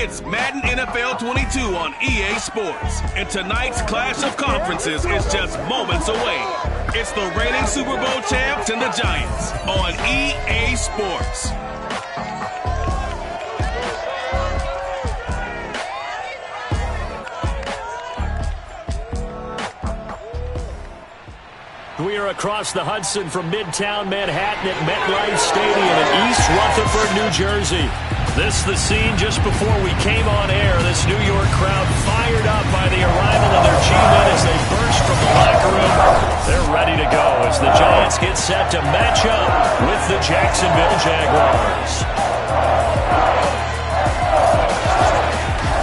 It's Madden NFL 22 on EA Sports. And tonight's clash of conferences is just moments away. It's the reigning Super Bowl champs and the Giants on EA Sports. We are across the Hudson from Midtown Manhattan at MetLife Stadium in East Rutherford, New Jersey. This is the scene just before we came on air. This New York crowd fired up by the arrival of their G-men as they burst from the locker room. They're ready to go as the Giants get set to match up with the Jacksonville Jaguars.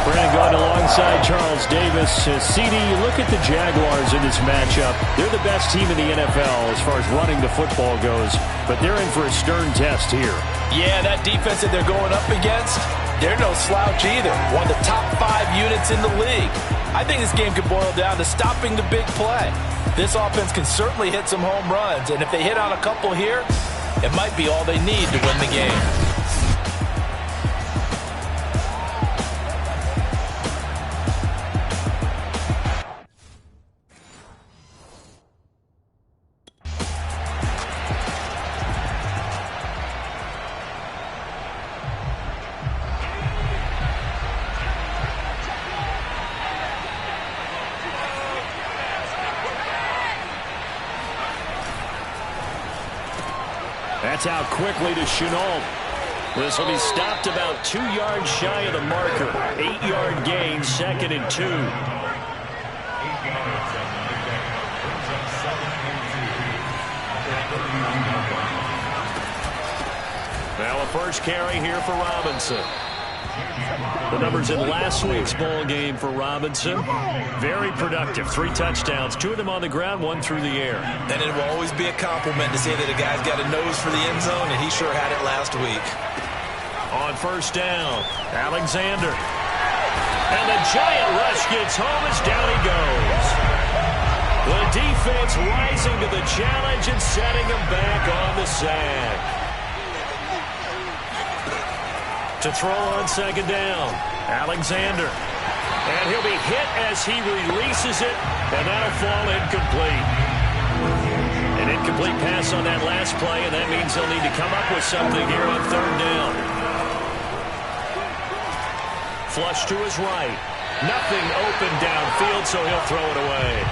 Brandon going alongside Charles Davis. CD, you look at the Jaguars in this matchup. They're the best team in the NFL as far as running the football goes, but they're in for a stern test here. Yeah, that defense that they're going up against, they're no slouch either. One of the top 5 units in the league. I think this game could boil down to stopping the big play. This offense can certainly hit some home runs, and if they hit on a couple here, it might be all they need to win the game. That's out quickly to Chenault. This will be stopped about 2 yards shy of the marker. 8-yard gain, 2nd and 2. Now a first carry here for Robinson. The numbers in last week's ball game for Robinson. Very productive. 3 touchdowns, 2 of them on the ground, 1 through the air. And it will always be a compliment to say that a guy's got a nose for the end zone, and he sure had it last week. On first down, Alexander. And the giant rush gets home as down he goes. The defense rising to the challenge and setting him back on the sack. To throw on second down, Alexander. And he'll be hit as he releases it, and that'll fall incomplete. An incomplete pass on that last play, and that means they'll need to come up with something here on third down. Flush to his right. Nothing open downfield, so he'll throw it away.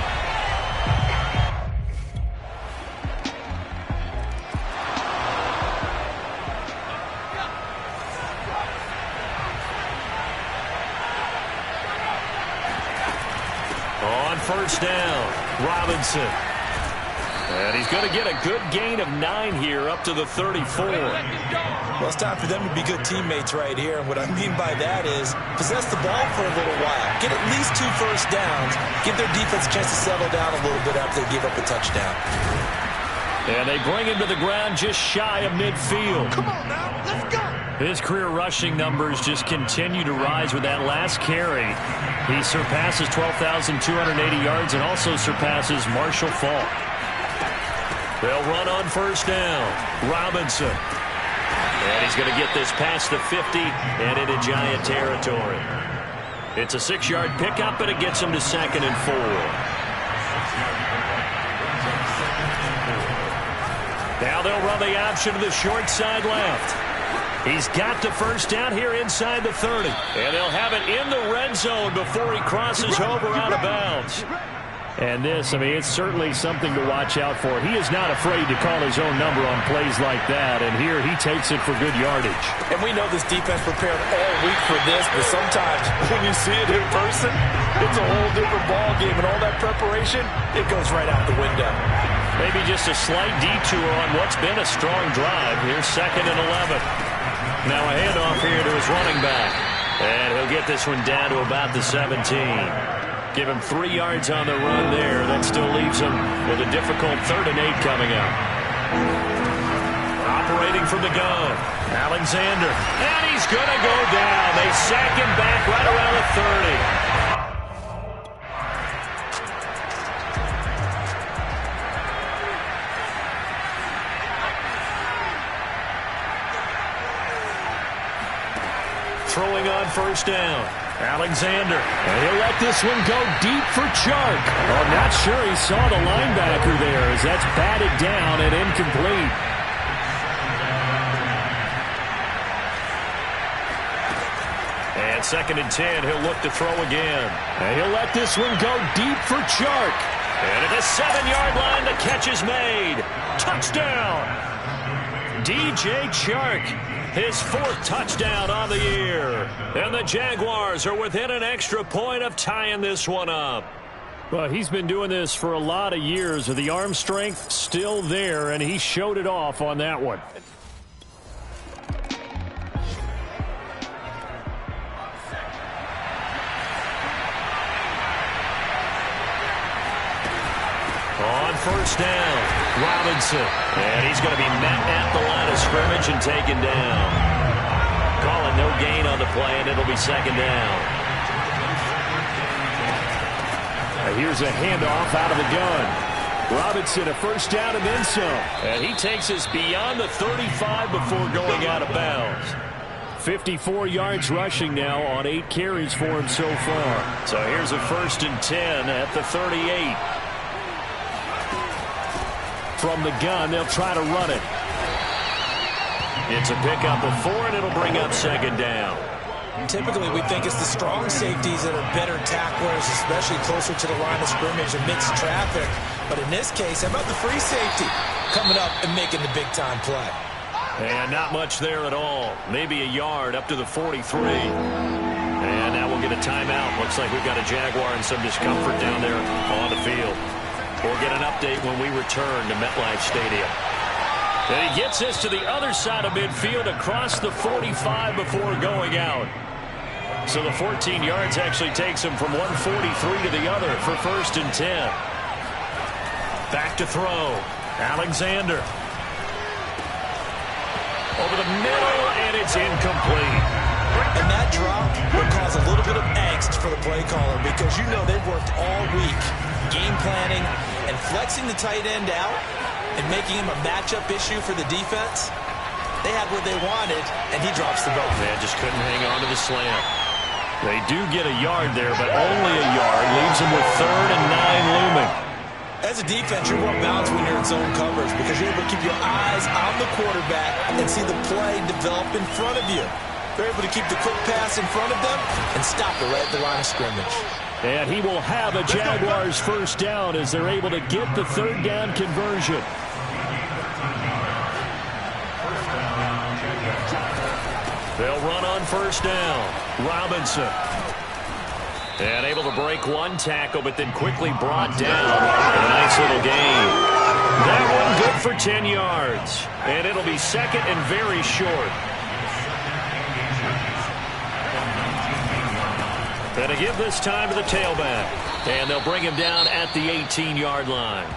First down, Robinson. And he's going to get a good gain of 9 here up to the 34. Well, it's time for them to be good teammates right here. And what I mean by that is possess the ball for a little while. Get at least 2 first downs. Give their defense a chance to settle down a little bit after they give up a touchdown. And they bring him to the ground just shy of midfield. Come on now, let's go. His career rushing numbers just continue to rise with that last carry. He surpasses 12,280 yards and also surpasses Marshall Faulk. They'll run on first down. Robinson. And he's going to get this past the 50 and into Giant territory. It's a 6-yard pickup, and it gets him to 2nd and 4. Now they'll run the option to the short side left. He's got the first down here inside the 30. And they'll have it in the red zone before he crosses over out of bounds. And this, I mean, it's certainly something to watch out for. He is not afraid to call his own number on plays like that. And here he takes it for good yardage. And we know this defense prepared all week for this, but sometimes when you see it in person, it's a whole different ball game. And all that preparation, it goes right out the window. Maybe just a slight detour on what's been a strong drive. Here's 2nd and 11. Now a handoff here to his running back. And he'll get this one down to about the 17. Give him 3 yards on the run there. That still leaves him with a difficult 3rd and 8 coming up. Operating from the gun, Alexander. And he's going to go down. They sack him back right around the 30. throwing on first down. Alexander. And he'll let this one go deep for Chark. Oh, not sure he saw the linebacker there as that's batted down and incomplete. And 2nd and 10, he'll look to throw again. And he'll let this one go deep for Chark. And at the 7-yard line, the catch is made. Touchdown! DJ Chark, his 4th touchdown on the year. And the Jaguars are within an extra point of tying this one up. Well, he's been doing this for a lot of years. The arm strength still there, and he showed it off on that one. On first down, Robinson. And he's going to be met at the line of scrimmage and taken down. Calling no gain on the play, and it'll be 2nd down. Here's a handoff out of the gun. Robinson, a first down and then some. And he takes us beyond the 35 before going out of bounds. 54 yards rushing now on 8 carries for him so far. So here's a 1st and 10 at the 38. From the gun, they'll try to run it. It's a pickup of 4, and it'll bring up 2nd down. Typically, we think it's the strong safeties that are better tacklers, especially closer to the line of scrimmage amidst traffic. But in this case, how about the free safety coming up and making the big-time play? And not much there at all. Maybe a yard up to the 43. And now we'll get a timeout. Looks like we've got a Jaguar and some discomfort down there on the field. We'll get an update when we return to MetLife Stadium. And he gets us to the other side of midfield across the 45 before going out. So the 14 yards actually takes him from 143 to the other for 1st and 10. Back to throw. Alexander. Over the middle, and it's incomplete. And that drop will cause a little bit of angst for the play caller because you know they've worked all week game planning and flexing the tight end out and making him a matchup issue for the defense. They had what they wanted, and he drops the ball. Man, just couldn't hang on to the slam. They do get a yard there, but only a yard. Leaves them with 3rd and 9 looming. As a defense, you're well balanced when you're in zone coverage because you're able to keep your eyes on the quarterback and see the play develop in front of you. They're able to keep the quick pass in front of them and stop it right at the line of scrimmage. And he will have a Jaguars first down as they're able to get the 3rd down conversion. They'll run on first down. Robinson. And able to break one tackle, but then quickly brought down. A nice little gain. That one good for 10 yards. And it'll be 2nd and very short. And to give this time to the tailback. And they'll bring him down at the 18-yard line.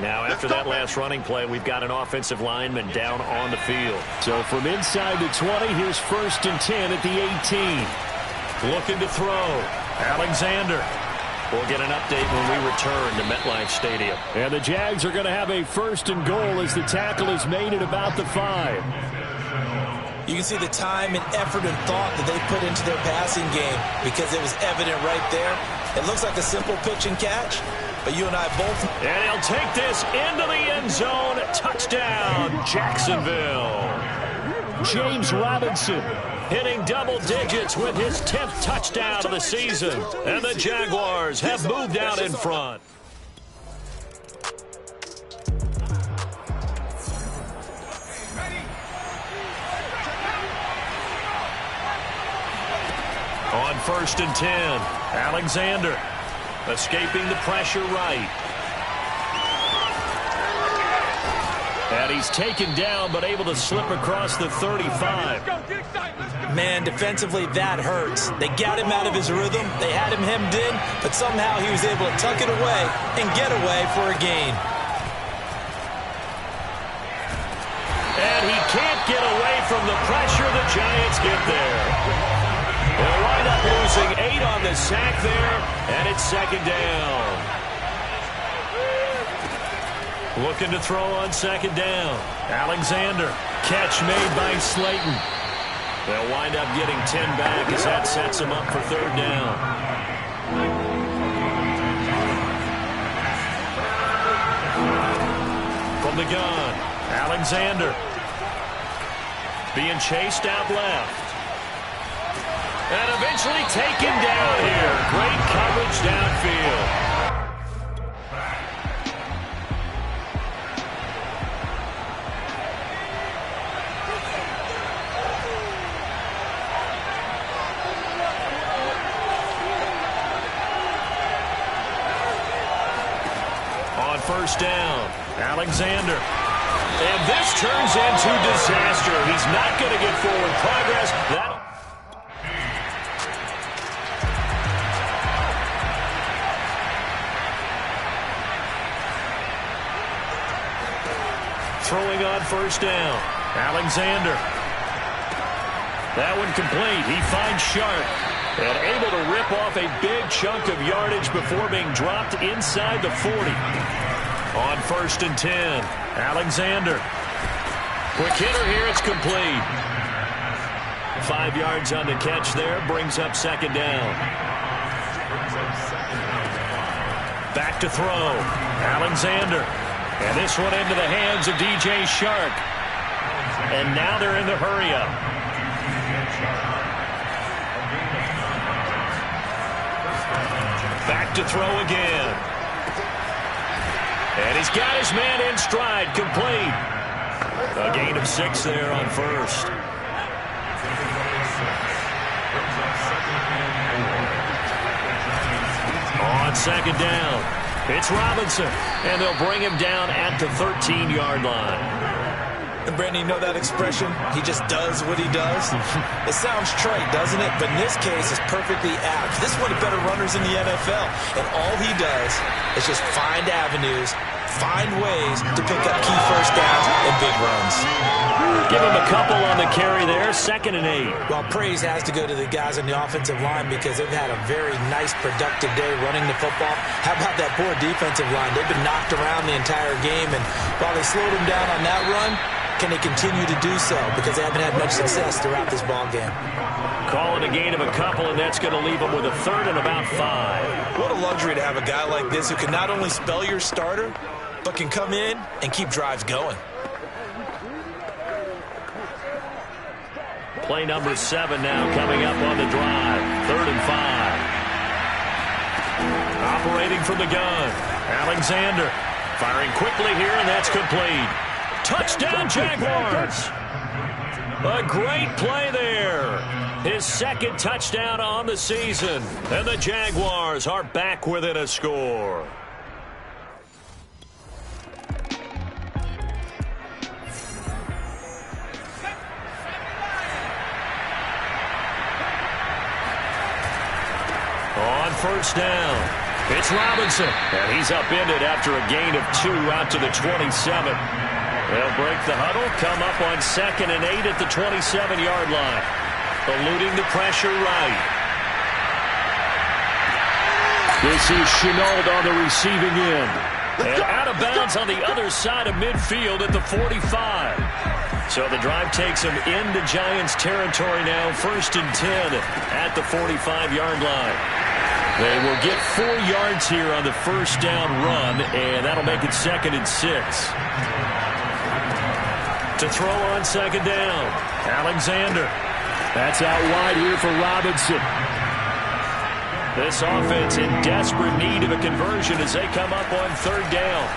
Now, after that last running play, we've got an offensive lineman down on the field. So from inside the 20, here's 1st and 10 at the 18. Looking to throw. Alexander. We'll get an update when we return to MetLife Stadium. And the Jags are going to have a 1st and goal as the tackle is made at about the 5. You can see the time and effort and thought that they put into their passing game because it was evident right there. It looks like a simple pitch and catch, but you and I both. And he'll take this into the end zone. Touchdown, Jacksonville. James Robinson hitting double digits with his 10th touchdown of the season. And the Jaguars have moved out in front. On 1st and 10, Alexander escaping the pressure right. And he's taken down, but able to slip across the 35. Man, defensively, that hurts. They got him out of his rhythm. They had him hemmed in, but somehow he was able to tuck it away and get away for a gain. And he can't get away from the pressure. The Giants get there. They'll wind up losing 8 on the sack there, and it's 2nd down. Looking to throw on 2nd down. Alexander. Catch made by Slayton. They'll wind up getting 10 back as that sets them up for third down. From the gun, Alexander. Being chased out left. And eventually taken down here. Great coverage downfield. On first down, Alexander. And this turns into disaster. He's not going to get forward progress. Throwing on first down, Alexander. That one complete. He finds Sharp and able to rip off a big chunk of yardage before being dropped inside the 40. On first and 10, Alexander. Quick hitter here, it's complete. 5 yards on the catch there, brings up second down. Back to throw, Alexander. And this one into the hands of DJ Shark. And now they're in the hurry-up. Back to throw again. And he's got his man in stride, complete. A gain of 6 there on first. On second down, it's Robinson, and they'll bring him down at the 13-yard line. And Brandon, you know that expression? He just does what he does? It sounds trite, doesn't it? But in this case, it's perfectly apt. This is one of the better runners in the NFL. And all he does is just find avenues, find ways to pick up key first downs and big runs. Give him a couple on the carry there, 2nd and 8. Well, praise has to go to the guys on the offensive line because they've had a very nice, productive day running the football. How about that poor defensive line? They've been knocked around the entire game, and while they slowed them down on that run, can they continue to do so? Because they haven't had much success throughout this ball game. Call it a gain of a couple, and that's going to leave them with a 3rd and about 5. What a luxury to have a guy like this who can not only spell your starter, but can come in and keep drives going. Play number 7 now coming up on the drive. 3rd and 5. Operating from the gun, Alexander. Firing quickly here, and that's complete. Touchdown, Jaguars! A great play there. His 2nd touchdown on the season. And the Jaguars are back within a score. On first down, it's Robinson. And he's upended after a gain of 2 out to the 27. They'll break the huddle, come up on 2nd and 8 at the 27-yard line. Eluding the pressure right. This is Chenault on the receiving end. And out of bounds on the other side of midfield at the 45. So the drive takes him into Giants territory now, 1st and 10 at the 45-yard line. They will get 4 yards here on the first down run, and that'll make it 2nd and 6. To throw on 2nd down, Alexander. That's out wide here for Robinson. This offense in desperate need of a conversion as they come up on 3rd down.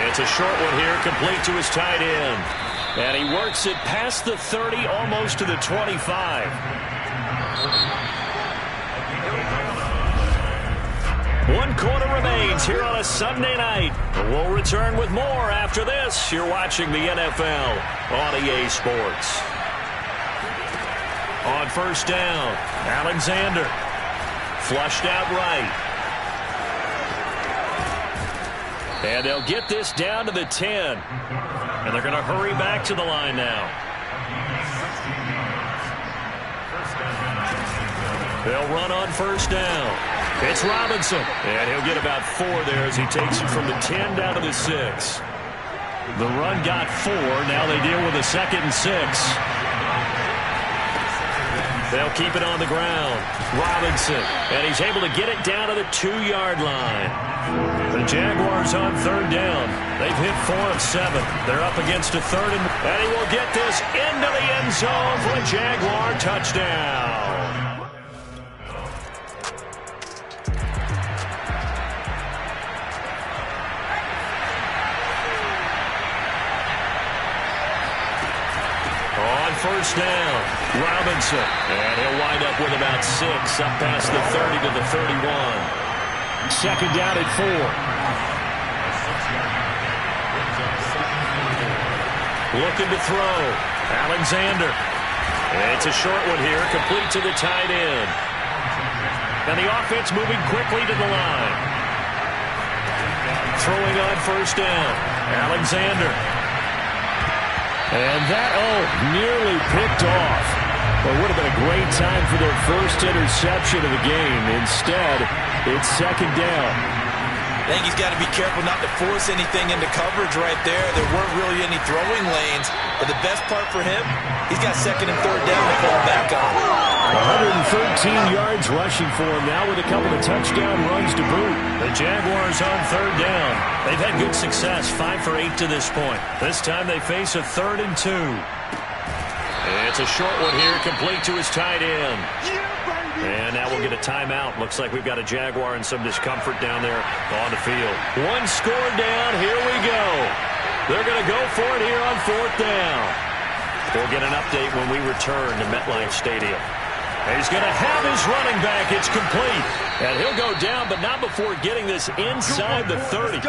It's a short one here, complete to his tight end. And he works it past the 30, almost to the 25. One quarter remains here on a Sunday night. We'll return with more after this. You're watching the NFL on EA Sports. On first down, Alexander. Flushed out right. And they'll get this down to the 10. And they're going to hurry back to the line now. They'll run on first down. It's Robinson, and he'll get about 4 there as he takes it from the 10 down to the 6. The run got 4. Now they deal with a 2nd and 6. They'll keep it on the ground. Robinson, and he's able to get it down to the 2-yard line. The Jaguars on third down. They've hit 4 of 7. They're up against a third, and he will get this into the end zone for a Jaguar touchdown. On first down, Robinson, and he'll wind up with about 6 up past the 30 to the 31. Second down at 4. Looking to throw. Alexander. It's a short one here, complete to the tight end. And the offense moving quickly to the line. Throwing on first down. Alexander. And that, nearly picked off. Well, it would have been a great time for their first interception of the game. Instead, it's second down. I think he's got to be careful not to force anything into coverage right there. There weren't really any throwing lanes. But the best part for him, he's got second and third down to fall back on. 113 yards rushing for him now with a couple of touchdown runs to boot. The Jaguars on third down. They've had good success, 5 for 8 to this point. This time they face a 3rd and 2. It's a short one here, complete to his tight end. And now we'll get a timeout. Looks like we've got a Jaguar in some discomfort down there on the field. One score down. Here we go. They're going to go for it here on 4th down. We'll get an update when we return to MetLife Stadium. He's going to have his running back. It's complete. And he'll go down, but not before getting this inside the 30.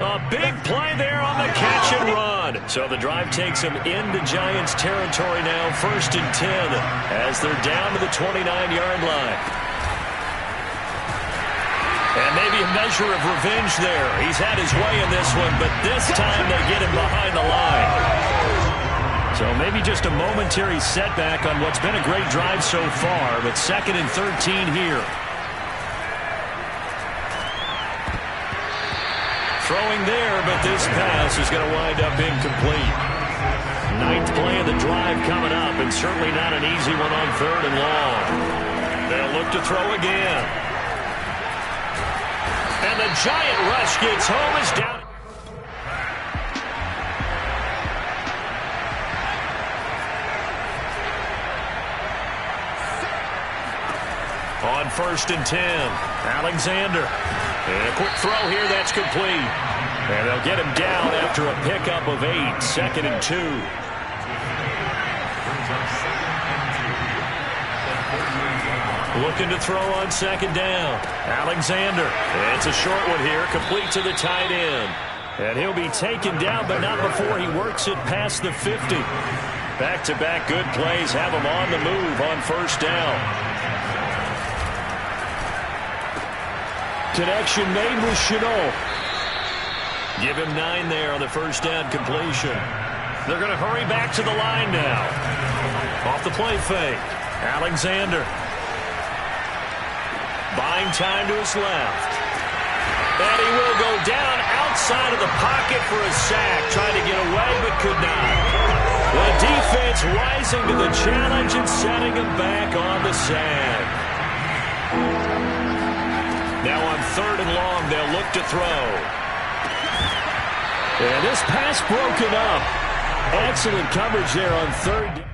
A big play there on the catch and run. So the drive takes him into Giants territory now, 1st and 10, as they're down to the 29-yard line. And maybe a measure of revenge there. He's had his way in this one, but this time they get him behind the line. So maybe just a momentary setback on what's been a great drive so far, but 2nd and 13 here. Throwing there, but this pass is going to wind up incomplete. 9th play of the drive coming up, and certainly not an easy one on 3rd and long. They'll look to throw again. And the giant rush gets home. Is down. On 1st and 10, Alexander. And a quick throw here, that's complete. And they'll get him down after a pickup of 8, 2nd and 2. Looking to throw on 2nd down. Alexander. And it's a short one here, complete to the tight end. And he'll be taken down, but not before he works it past the 50. Back-to-back good plays have him on the move on 1st down. Connection made with Chenault. Give him 9 there on the 1st down completion. They're going to hurry back to the line now. Off the play fake. Alexander. Buying time to his left. And he will go down outside of the pocket for a sack. Trying to get away, but could not. The defense rising to the challenge and setting him back on the sack. Now on 3rd and long, they'll look to throw. And this pass broken up. Excellent coverage there on 3rd.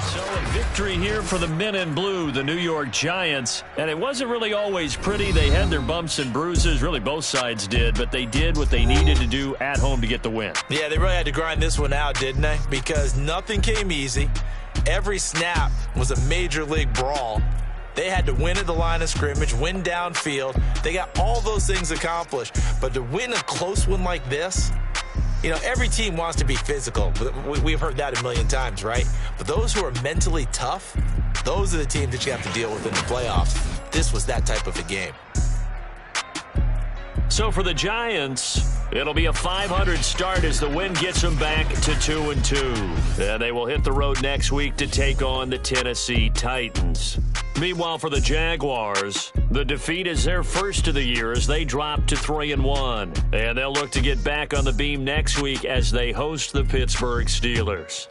So a victory here for the men in blue, the New York Giants. And it wasn't really always pretty. They had their bumps and bruises. Really, both sides did. But they did what they needed to do at home to get the win. Yeah, they really had to grind this one out, didn't they? Because nothing came easy. Every snap was a major league brawl. They had to win at the line of scrimmage, win downfield. They got all those things accomplished. But to win a close one like this, you know, every team wants to be physical. We've heard that a million times, right? But those who are mentally tough, those are the teams that you have to deal with in the playoffs. This was that type of a game. So for the Giants, it'll be a 500 start as the win gets them back to 2-2. And they will hit the road next week to take on the Tennessee Titans. Meanwhile, for the Jaguars, the defeat is their first of the year as they drop to 3-1. And they'll look to get back on the beam next week as they host the Pittsburgh Steelers.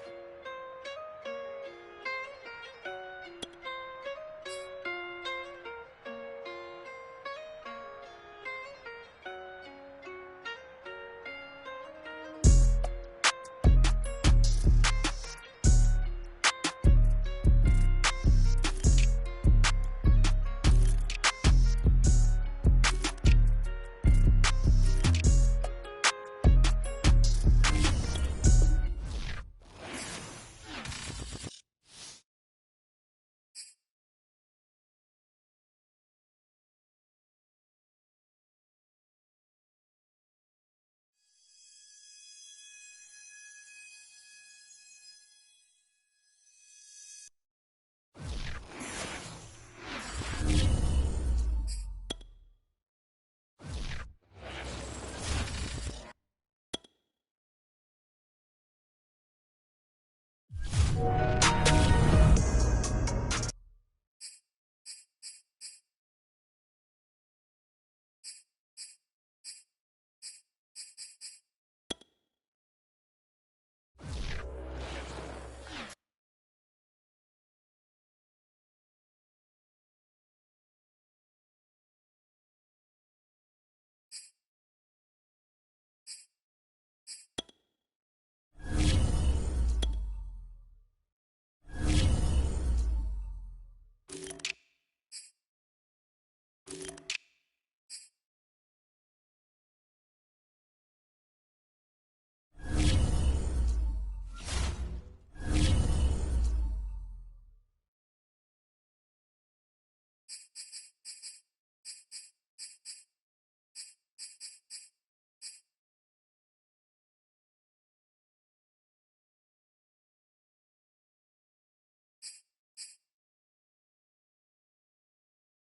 Sports.